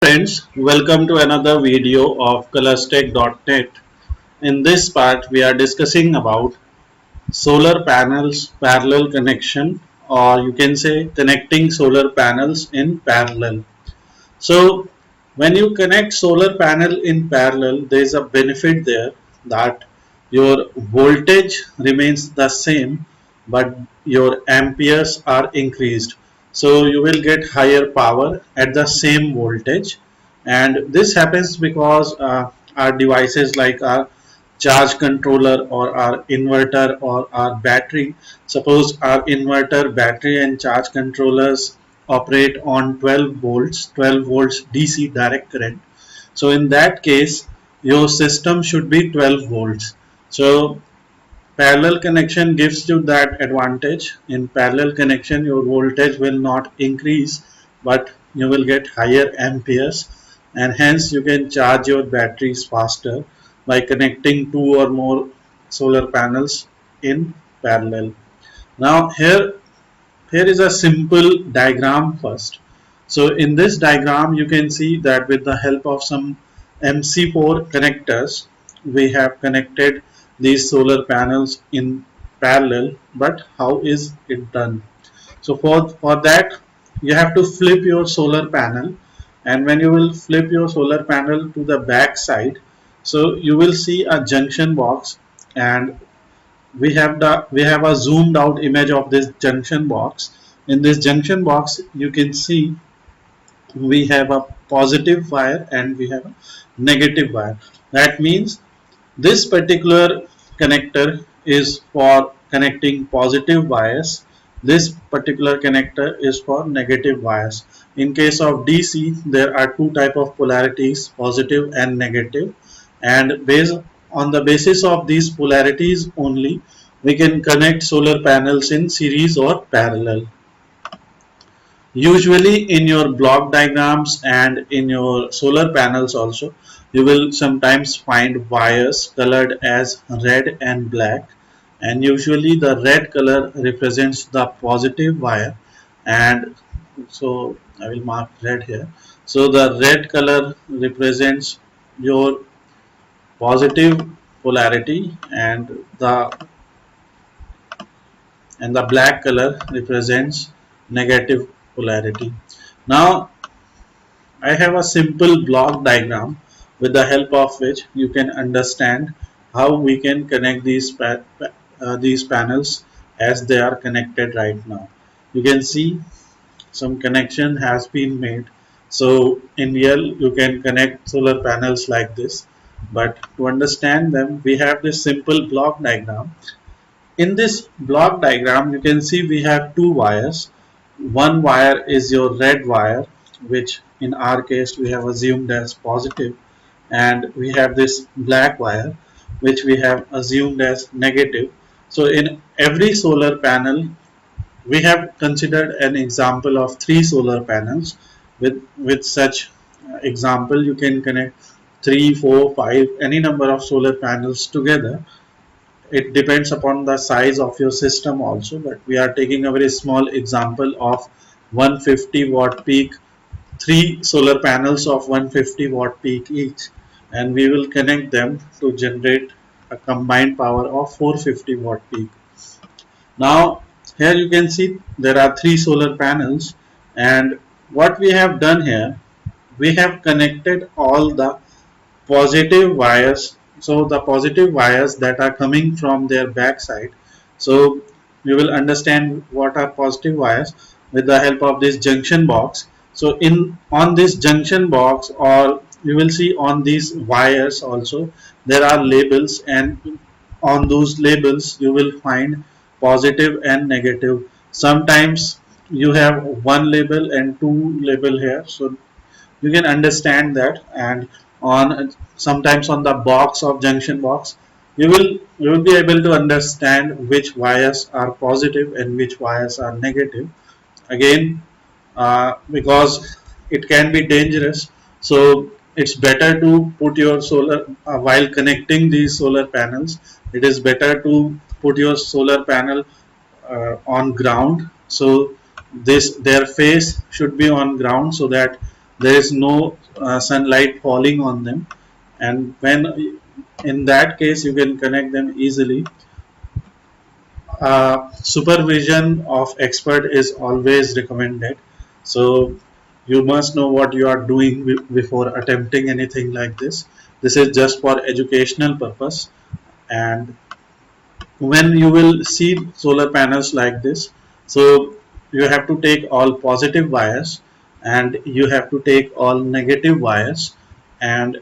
Friends, welcome to another video of colorstech.net. In this part, we are discussing about solar panels parallel connection, or you can say connecting solar panels in parallel. So when you connect solar panel in parallel, there is a benefit there that your voltage remains the same, but your amperes are increased. So you will get higher power at the same voltage, and this happens because our devices like our charge controller or our inverter or our battery. Suppose our inverter, battery and charge controllers operate on 12 volts DC direct current. So in that case, your system should be 12 volts. So parallel connection gives you that advantage. In parallel connection, your voltage will not increase, but you will get higher amperes, and hence you can charge your batteries faster by connecting two or more solar panels in parallel. Now here is a simple diagram first. So in this diagram you can see that with the help of some MC4 connectors we have connected these solar panels in parallel. But how is it done? So for that you have to flip your solar panel, and when you will flip your solar panel to the back side, so you will see a junction box, and we have a zoomed out image of this junction box. In this junction box you can see we have a positive wire and we have a negative wire. That means this particular connector is for connecting positive wires. This particular connector is for negative wires. In case of DC, there are two type of polarities, positive and negative, and based on the basis of these polarities only, we can connect solar panels in series or parallel. Usually in your block diagrams and in your solar panels also, you will sometimes find wires colored as red and black, and usually the red color represents the positive wire, and so I will mark red here. So the red color represents your positive polarity, and the black color represents negative polarity. Now I have a simple block diagram with the help of which you can understand how we can connect these panels as they are connected right now. You can see some connection has been made. So in real you can connect solar panels like this, but to understand them we have this simple block diagram. In this block diagram you can see we have two wires. One wire is your red wire, which in our case we have assumed as positive, and we have this black wire which we have assumed as negative. So in every solar panel we have considered an example of three solar panels. With such example you can connect 3, 4, 5, any number of solar panels together. It depends upon the size of your system also, but we are taking a very small example of 150 watt peak, three solar panels of 150 watt peak each, and we will connect them to generate a combined power of 450 watt peak. Now here you can see there are three solar panels, and what we have done here, we have connected all the positive wires. So the positive wires that are coming from their backside, so you will understand what are positive wires with the help of this junction box. So in on this junction box, or you will see on these wires also, there are labels, and on those labels you will find positive and negative. Sometimes you have one label and two label here, so you can understand that. And on sometimes on the box of junction box you will be able to understand which wires are positive and which wires are negative. Again, because it can be dangerous, so it's better to put your solar while connecting these solar panels, it is better to put your solar panel on ground. So this their face should be on ground, so that there is no sunlight falling on them, and when in that case you can connect them easily. Supervision of expert is always recommended, so you must know what you are doing before attempting anything like this. This is just for educational purpose. And when you will see solar panels like this, so you have to take all positive wires and you have to take all negative wires, and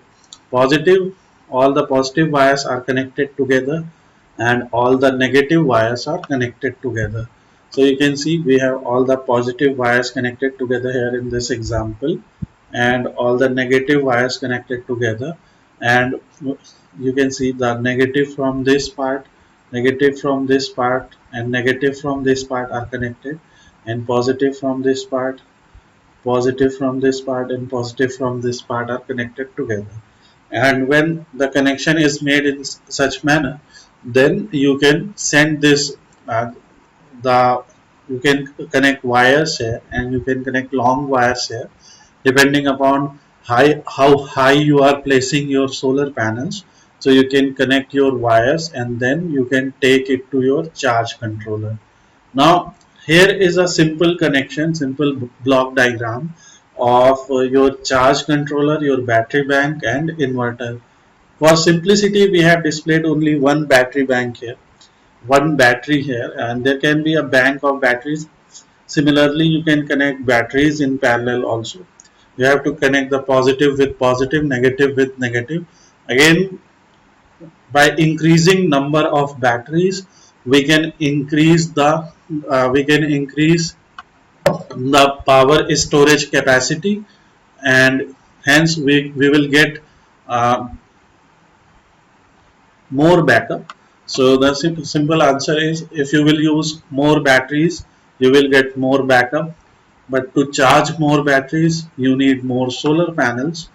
positive all the positive wires are connected together and all the negative wires are connected together. So you can see we have all the positive wires connected together here in this example, and all the negative wires connected together. And you can see the negative from this part, negative from this part, and negative from this part are connected, and positive from this part, positive from this part, and positive from this part are connected together. And when the connection is made in such manner, then you can send this uh, the you can connect wires here and you can connect long wires here, depending upon how high you are placing your solar panels. So you can connect your wires and then you can take it to your charge controller. Now here is a simple connection, simple block diagram of your charge controller, your battery bank and inverter. For simplicity we have displayed only one battery bank here, one battery here, and there can be a bank of batteries. Similarly, you can connect batteries in parallel also. You have to connect the positive with positive, negative with negative. Again, by increasing number of batteries, we can increase the power storage capacity, and hence we will get uh, more backup. So the simple answer is, if you will use more batteries, you will get more backup. But to charge more batteries, you need more solar panels.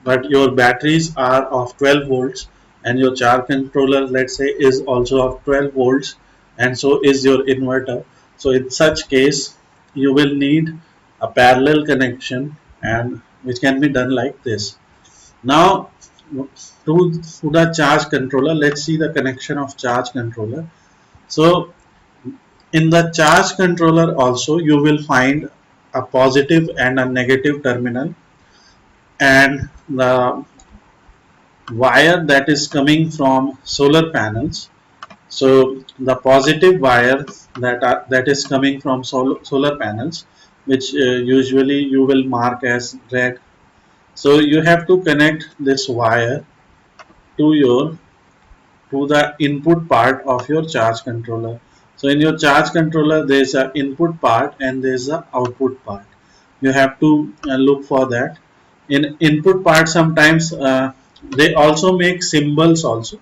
But your batteries are of 12 volts, and your charge controller, let's say, is also of 12 volts, and so is your inverter. So in such case, you will need a parallel connection, and which can be done like this. Now to the charge controller, let's see the connection of charge controller. So in the charge controller also you will find a positive and a negative terminal, and the wire that is coming from solar panels. So the positive wire that is coming from solar panels, which usually you will mark as red. So you have to connect this wire to your to the input part of your charge controller. So in your charge controller there is a input part and there is a output part. You have to look for that. In input part sometimes they also make symbols also.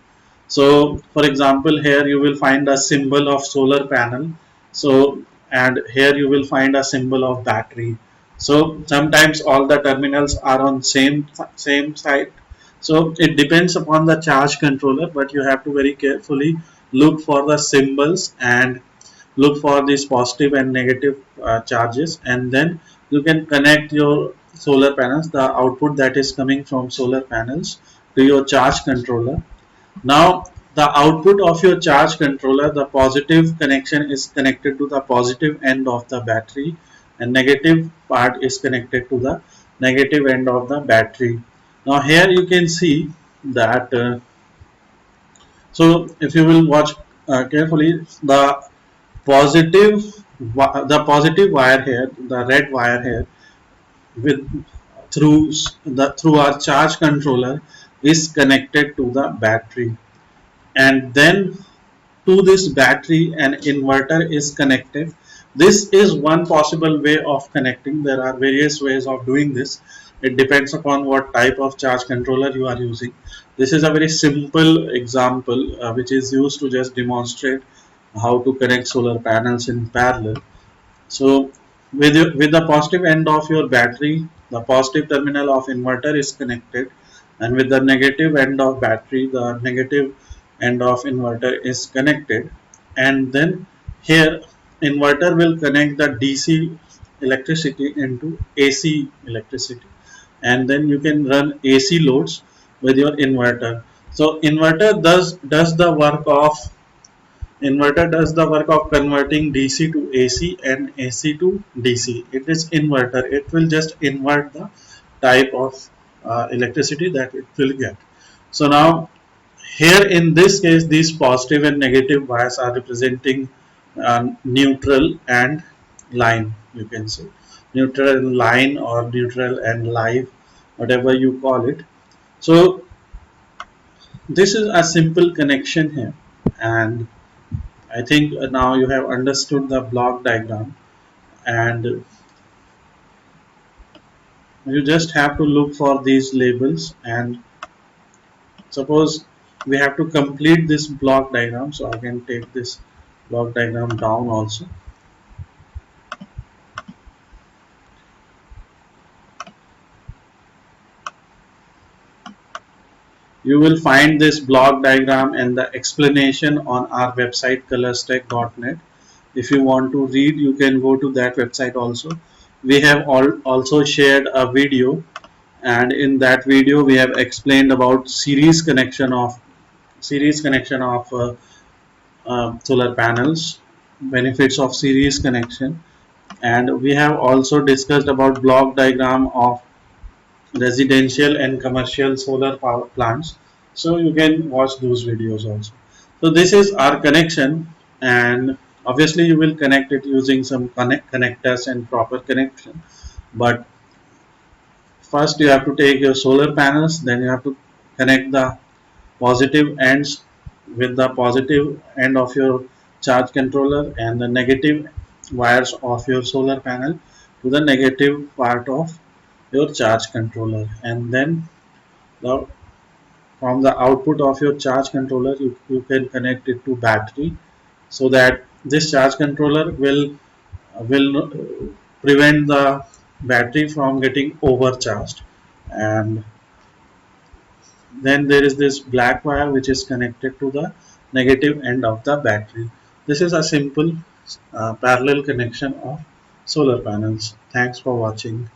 So for example, here you will find a symbol of solar panel. So and here you will find a symbol of battery. So sometimes all the terminals are on same side. So it depends upon the charge controller, but you have to very carefully look for the symbols and look for these positive and negative charges, and then you can connect your solar panels, the output that is coming from solar panels, to your charge controller. Now the output of your charge controller, the positive connection is connected to the positive end of the battery, and negative part is connected to the negative end of the battery. Now here you can see that so if you will watch carefully, positive the positive wire here, the red wire here, with through our charge controller is connected to the battery, and then to this battery an inverter is connected. This is one possible way of connecting. There are various ways of doing this. It depends upon what type of charge controller you are using. This is a very simple example which is used to just demonstrate how to connect solar panels in parallel. So with the positive end of your battery, the positive terminal of inverter is connected, and with the negative end of battery, the negative end of inverter is connected. And then here inverter will connect the DC electricity into AC electricity. and then you can run AC loads with your inverter. So inverter does the work of converting DC to AC and AC to DC. It is inverter. It will just invert the type of electricity that it will get. So now here in this case, these positive and negative wires are representing neutral and line. You can say neutral and line or neutral and live, whatever you call it. So this is a simple connection here, and I think now you have understood the block diagram, and you just have to look for these labels. And suppose we have to complete this block diagram, so I can take this block diagram down also. You will find this block diagram and the explanation on our website colorstack.net. If you want to read, you can go to that website also. We have also shared a video, and in that video we have explained about series connection of solar panels, benefits of series connection, and we have also discussed about block diagram of residential and commercial solar power plants. So you can watch those videos also. So this is our connection, and obviously you will connect it using some connectors and proper connection. But first you have to take your solar panels, then you have to connect the positive ends with the positive end of your charge controller and the negative wires of your solar panel to the negative part of your charge controller, and then the, from the output of your charge controller you can connect it to battery, so that this charge controller will prevent the battery from getting overcharged. And then there is this black wire which is connected to the negative end of the battery. This is a simple parallel connection of solar panels. Thanks for watching.